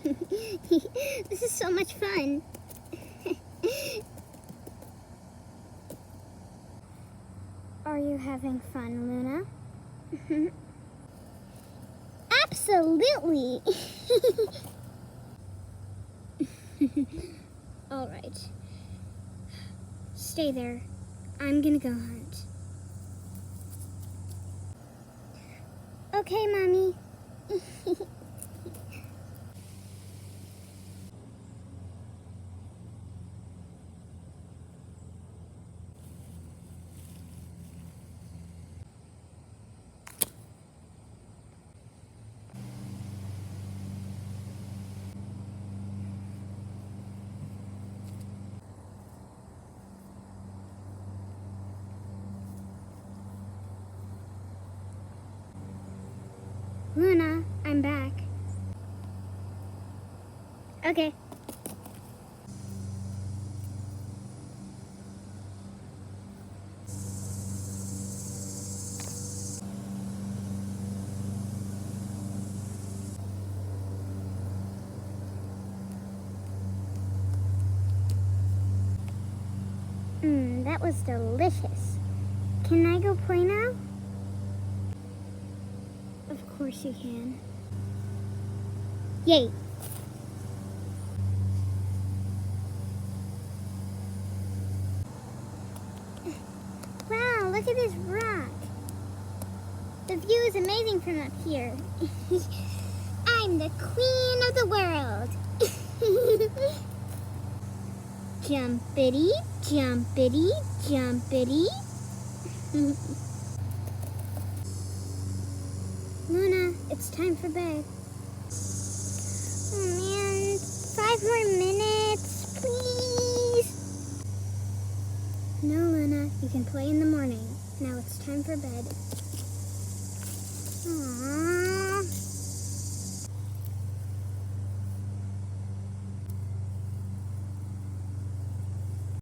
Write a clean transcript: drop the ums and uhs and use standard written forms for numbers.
This is so much fun. Are you having fun, Luna? Absolutely. All right. Stay there. I'm gonna go hunt. Okay, Mommy. Luna, I'm back. Okay. That was delicious. Can I go play now? Of course you can. Yay! Wow, look at this rock. The view is amazing from up here. I'm the queen of the world. Jumpity, jumpity, jumpity. Luna, it's time for bed. Oh man, 5 more minutes, please. No, Luna, you can play in the morning. Now it's time for bed. Aww.